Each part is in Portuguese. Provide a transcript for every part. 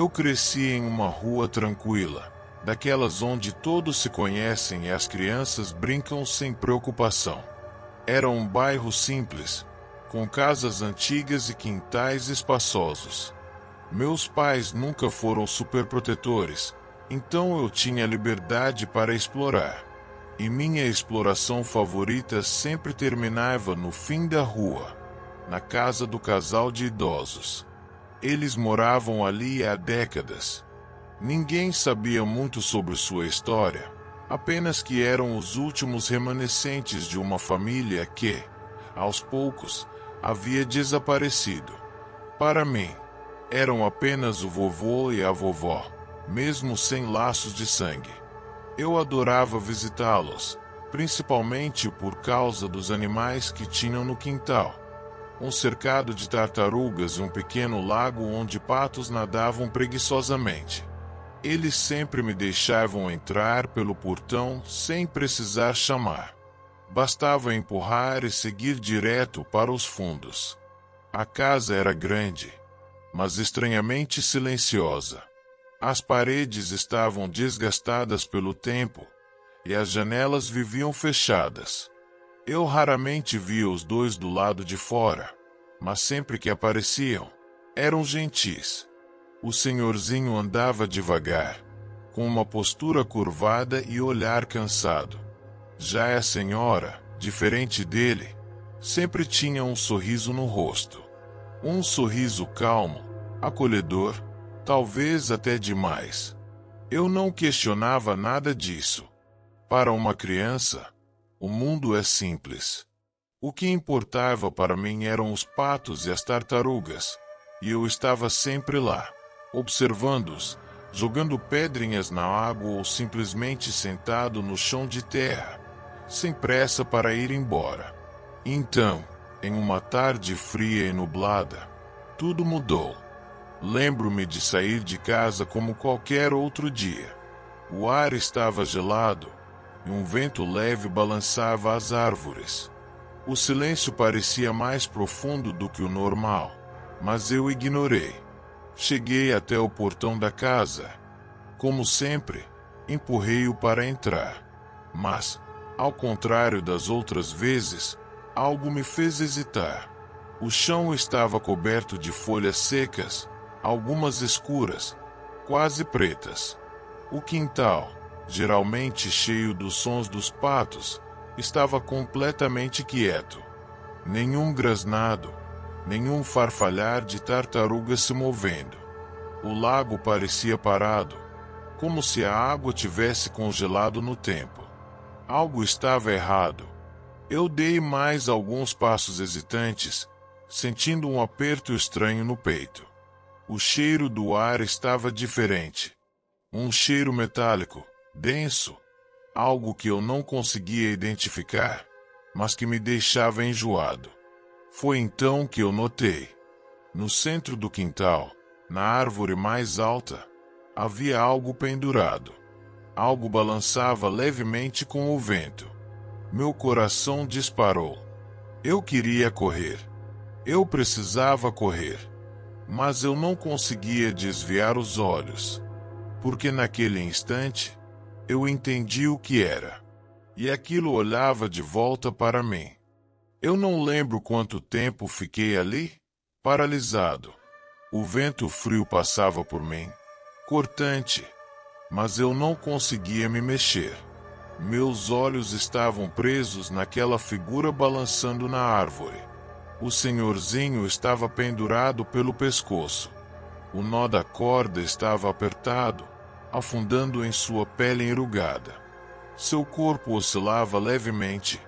Eu cresci em uma rua tranquila, daquelas onde todos se conhecem e as crianças brincam sem preocupação. Era um bairro simples, com casas antigas e quintais espaçosos. Meus pais nunca foram superprotetores, então eu tinha liberdade para explorar. E minha exploração favorita sempre terminava no fim da rua, na casa do casal de idosos. Eles moravam ali há décadas. Ninguém sabia muito sobre sua história, apenas que eram os últimos remanescentes de uma família que, aos poucos, havia desaparecido. Para mim, eram apenas o vovô e a vovó, mesmo sem laços de sangue. Eu adorava visitá-los, principalmente por causa dos animais que tinham no quintal. Um cercado de tartarugas e um pequeno lago onde patos nadavam preguiçosamente. Eles sempre me deixavam entrar pelo portão sem precisar chamar. Bastava empurrar e seguir direto para os fundos. A casa era grande, mas estranhamente silenciosa. As paredes estavam desgastadas pelo tempo, e as janelas viviam fechadas. Eu raramente via os dois do lado de fora, mas sempre que apareciam, eram gentis. O senhorzinho andava devagar, com uma postura curvada e olhar cansado. Já a senhora, diferente dele, sempre tinha um sorriso no rosto. Um sorriso calmo, acolhedor, talvez até demais. Eu não questionava nada disso. Para uma criança, o mundo é simples. O que importava para mim eram os patos e as tartarugas, e eu estava sempre lá, observando-os, jogando pedrinhas na água ou simplesmente sentado no chão de terra, sem pressa para ir embora. Então, em uma tarde fria e nublada, tudo mudou. Lembro-me de sair de casa como qualquer outro dia. O ar estava gelado e um vento leve balançava as árvores. O silêncio parecia mais profundo do que o normal, mas eu ignorei. Cheguei até o portão da casa. Como sempre, empurrei-o para entrar. Mas, ao contrário das outras vezes, algo me fez hesitar. O chão estava coberto de folhas secas, algumas escuras, quase pretas. O quintal, geralmente cheio dos sons dos patos, estava completamente quieto. Nenhum grasnado, nenhum farfalhar de tartarugas se movendo. O lago parecia parado, como se a água tivesse congelado no tempo. Algo estava errado. Eu dei mais alguns passos hesitantes, sentindo um aperto estranho no peito. O cheiro do ar estava diferente. Um cheiro metálico, denso, algo que eu não conseguia identificar, mas que me deixava enjoado. Foi então que eu notei. No centro do quintal, na árvore mais alta, havia algo pendurado. Algo balançava levemente com o vento. Meu coração disparou. Eu queria correr. Eu precisava correr. Mas eu não conseguia desviar os olhos. Porque naquele instante, eu entendi o que era. E aquilo olhava de volta para mim. Eu não lembro quanto tempo fiquei ali, paralisado. O vento frio passava por mim, cortante, mas eu não conseguia me mexer. Meus olhos estavam presos naquela figura balançando na árvore. O senhorzinho estava pendurado pelo pescoço. O nó da corda estava apertado, afundando em sua pele enrugada. Seu corpo oscilava levemente,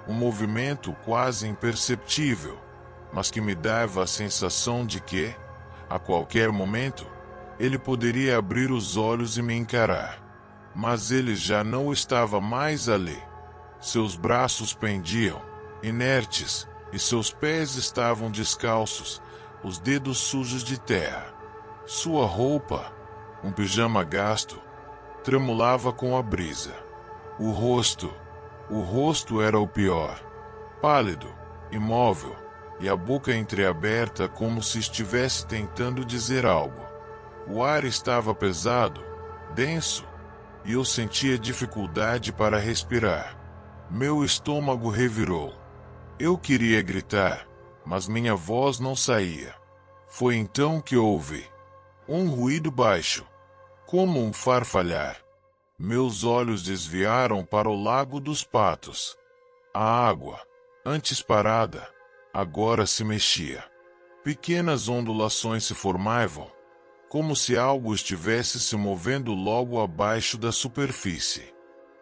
um movimento quase imperceptível, mas que me dava a sensação de que, a qualquer momento, ele poderia abrir os olhos e me encarar. Mas ele já não estava mais ali. Seus braços pendiam, inertes, e seus pés estavam descalços, os dedos sujos de terra. Sua roupa, um pijama gasto, tremulava com a brisa. O rosto era o pior. Pálido, imóvel, e a boca entreaberta como se estivesse tentando dizer algo. O ar estava pesado, denso, e eu sentia dificuldade para respirar. Meu estômago revirou. Eu queria gritar, mas minha voz não saía. Foi então que ouvi um ruído baixo, como um farfalhar. Meus olhos desviaram para o Lago dos Patos. A água, antes parada, agora se mexia. Pequenas ondulações se formavam, como se algo estivesse se movendo logo abaixo da superfície.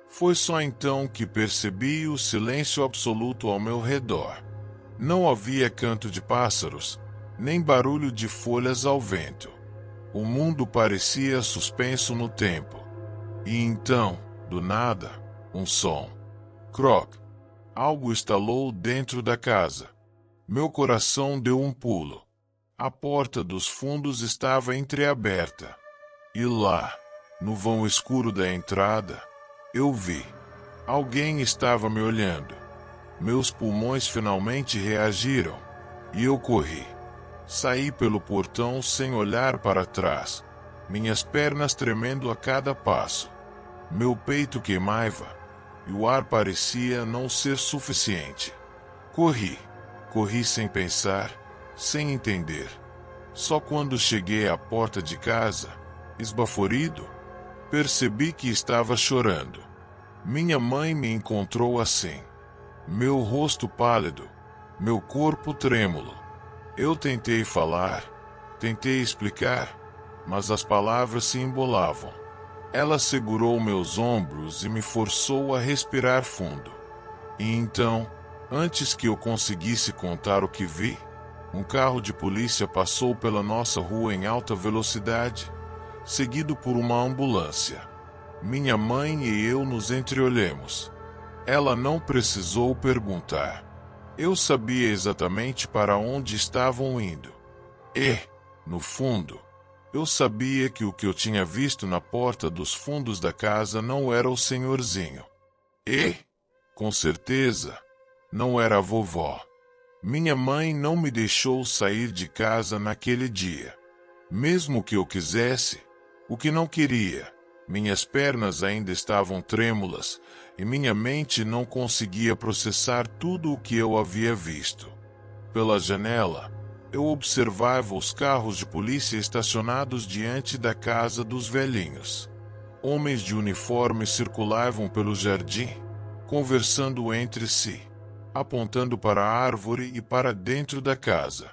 Foi só então que percebi o silêncio absoluto ao meu redor. Não havia canto de pássaros, nem barulho de folhas ao vento. O mundo parecia suspenso no tempo. E então, do nada, um som. Croc! Algo estalou dentro da casa. Meu coração deu um pulo. A porta dos fundos estava entreaberta. E lá, no vão escuro da entrada, eu vi. Alguém estava me olhando. Meus pulmões finalmente reagiram. E eu corri. Saí pelo portão sem olhar para trás. Minhas pernas tremendo a cada passo. Meu peito queimava. E o ar parecia não ser suficiente. Corri sem pensar, sem entender. Só quando cheguei à porta de casa, esbaforido, percebi que estava chorando. Minha mãe me encontrou assim. Meu rosto pálido, meu corpo trêmulo. Eu tentei falar, tentei explicar, mas as palavras se embolavam. Ela segurou meus ombros e me forçou a respirar fundo. E então, antes que eu conseguisse contar o que vi, um carro de polícia passou pela nossa rua em alta velocidade, seguido por uma ambulância. Minha mãe e eu nos entreolhemos. Ela não precisou perguntar. Eu sabia exatamente para onde estavam indo. E, no fundo, eu sabia que o que eu tinha visto na porta dos fundos da casa não era o senhorzinho. E, com certeza, não era a vovó. Minha mãe não me deixou sair de casa naquele dia. Mesmo que eu quisesse, o que não queria, minhas pernas ainda estavam trêmulas e minha mente não conseguia processar tudo o que eu havia visto. Pela janela, eu observava os carros de polícia estacionados diante da casa dos velhinhos. Homens de uniforme circulavam pelo jardim, conversando entre si, apontando para a árvore e para dentro da casa.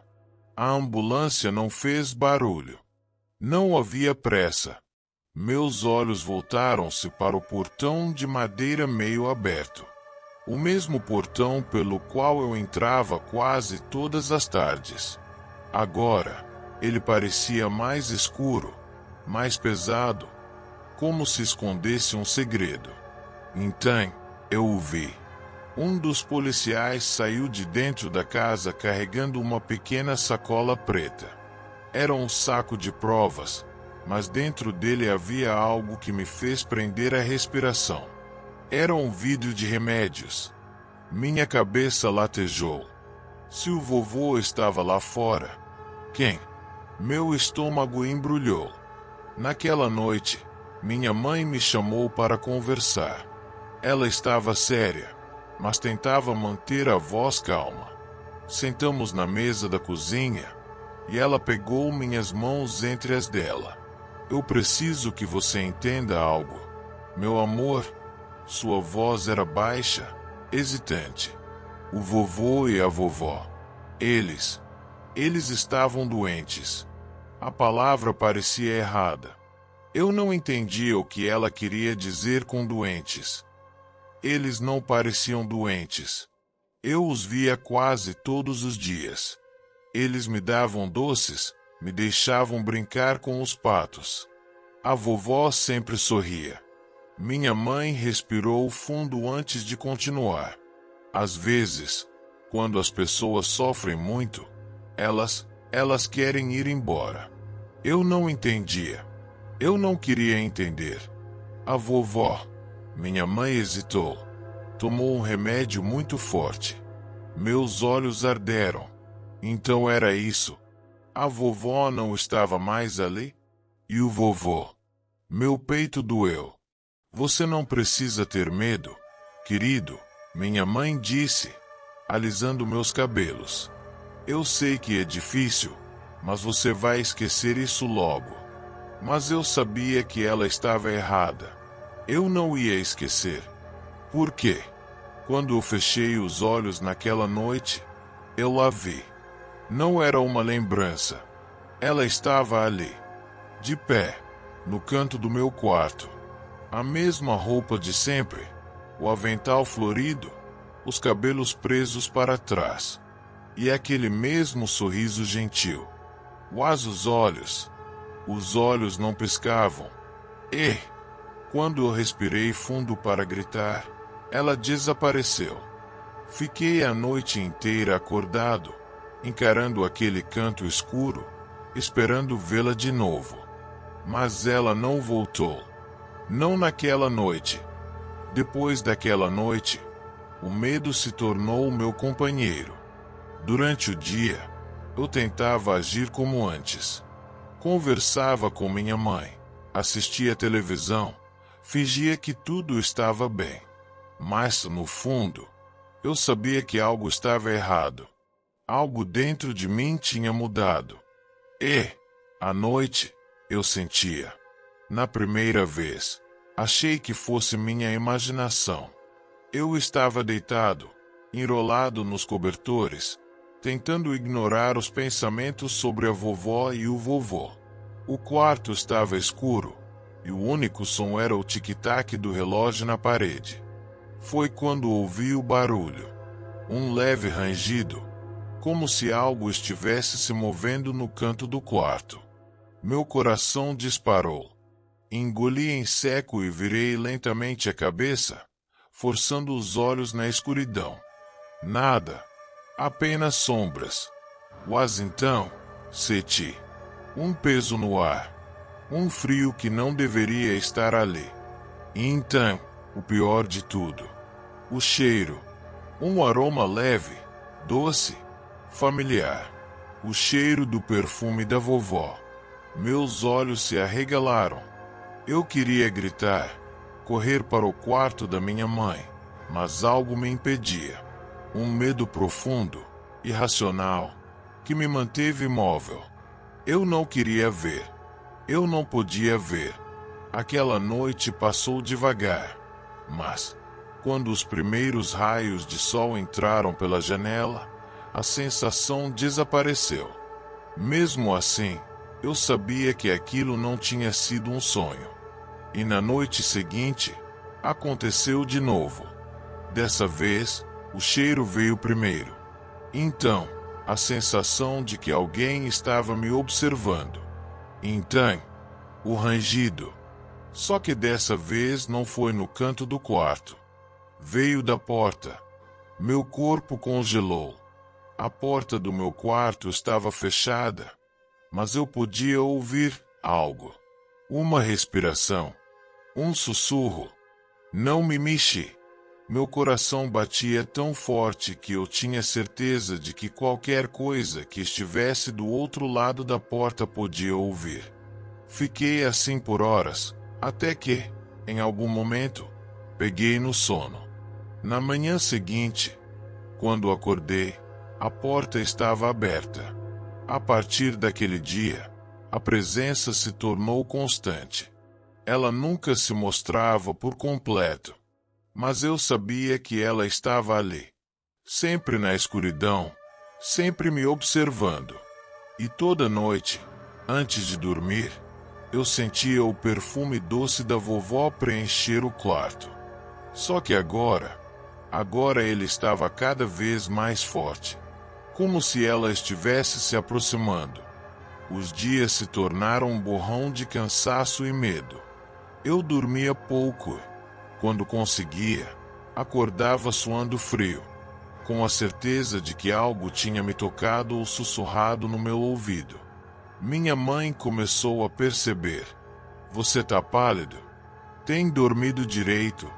A ambulância não fez barulho. Não havia pressa. Meus olhos voltaram-se para o portão de madeira meio aberto. O mesmo portão pelo qual eu entrava quase todas as tardes. Agora, ele parecia mais escuro, mais pesado, como se escondesse um segredo. Então, eu o vi. Um dos policiais saiu de dentro da casa carregando uma pequena sacola preta. Era um saco de provas, mas dentro dele havia algo que me fez prender a respiração. Era um vidro de remédios. Minha cabeça latejou. Se o vovô estava lá fora, quem? Meu estômago embrulhou. Naquela noite, minha mãe me chamou para conversar. Ela estava séria, mas tentava manter a voz calma. Sentamos na mesa da cozinha, e ela pegou minhas mãos entre as dela. Eu preciso que você entenda algo. Meu amor, sua voz era baixa, hesitante. O vovô e a vovó. Eles estavam doentes. A palavra parecia errada. Eu não entendia o que ela queria dizer com doentes. Eles não pareciam doentes. Eu os via quase todos os dias. Eles me davam doces, me deixavam brincar com os patos. A vovó sempre sorria. Minha mãe respirou fundo antes de continuar. Às vezes, quando as pessoas sofrem muito, elas querem ir embora. Eu não entendia. Eu não queria entender. A vovó, minha mãe hesitou. Tomou um remédio muito forte. Meus olhos arderam. Então era isso. A vovó não estava mais ali? E o vovô? Meu peito doeu. Você não precisa ter medo, querido, minha mãe disse, alisando meus cabelos. Eu sei que é difícil, mas você vai esquecer isso logo. Mas eu sabia que ela estava errada. Eu não ia esquecer. Por quê? Quando eu fechei os olhos naquela noite, eu a vi. Não era uma lembrança. Ela estava ali, de pé, no canto do meu quarto. A mesma roupa de sempre, o avental florido, os cabelos presos para trás. E aquele mesmo sorriso gentil. Mas os olhos não piscavam. E, quando eu respirei fundo para gritar, ela desapareceu. Fiquei a noite inteira acordado, encarando aquele canto escuro, esperando vê-la de novo. Mas ela não voltou. Não naquela noite. Depois daquela noite, o medo se tornou o meu companheiro. Durante o dia, eu tentava agir como antes. Conversava com minha mãe, assistia televisão, fingia que tudo estava bem. Mas, no fundo, eu sabia que algo estava errado. Algo dentro de mim tinha mudado. E, à noite, eu sentia. Na primeira vez, achei que fosse minha imaginação. Eu estava deitado, enrolado nos cobertores, tentando ignorar os pensamentos sobre a vovó e o vovô. O quarto estava escuro, e o único som era o tic-tac do relógio na parede. Foi quando ouvi o barulho. Um leve rangido, como se algo estivesse se movendo no canto do quarto. Meu coração disparou. Engoli em seco e virei lentamente a cabeça, forçando os olhos na escuridão. Nada. Apenas sombras. Mas então, senti. Um peso no ar. Um frio que não deveria estar ali. E então, o pior de tudo. O cheiro. Um aroma leve, doce, familiar. O cheiro do perfume da vovó. Meus olhos se arregalaram. Eu queria gritar, correr para o quarto da minha mãe, mas algo me impedia. Um medo profundo, irracional, que me manteve imóvel. Eu não queria ver. Eu não podia ver. Aquela noite passou devagar, mas, quando os primeiros raios de sol entraram pela janela, a sensação desapareceu. Mesmo assim, eu sabia que aquilo não tinha sido um sonho. E na noite seguinte, aconteceu de novo. Dessa vez, o cheiro veio primeiro. Então, a sensação de que alguém estava me observando. Então, o rangido. Só que dessa vez não foi no canto do quarto. Veio da porta. Meu corpo congelou. A porta do meu quarto estava fechada, mas eu podia ouvir algo. Uma respiração. Um sussurro. Não me mexi. Meu coração batia tão forte que eu tinha certeza de que qualquer coisa que estivesse do outro lado da porta podia ouvir. Fiquei assim por horas, até que, em algum momento, peguei no sono. Na manhã seguinte, quando acordei, a porta estava aberta. A partir daquele dia, a presença se tornou constante. Ela nunca se mostrava por completo, mas eu sabia que ela estava ali, sempre na escuridão, sempre me observando. E toda noite, antes de dormir, eu sentia o perfume doce da vovó preencher o quarto. Só que agora ele estava cada vez mais forte, como se ela estivesse se aproximando. Os dias se tornaram um borrão de cansaço e medo. Eu dormia pouco. Quando conseguia, acordava suando frio, com a certeza de que algo tinha me tocado ou sussurrado no meu ouvido. Minha mãe começou a perceber. Você tá pálido? Tem dormido direito?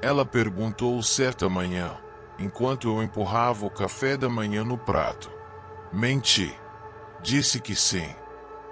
Ela perguntou certa manhã, enquanto eu empurrava o café da manhã no prato. Menti. Disse que sim.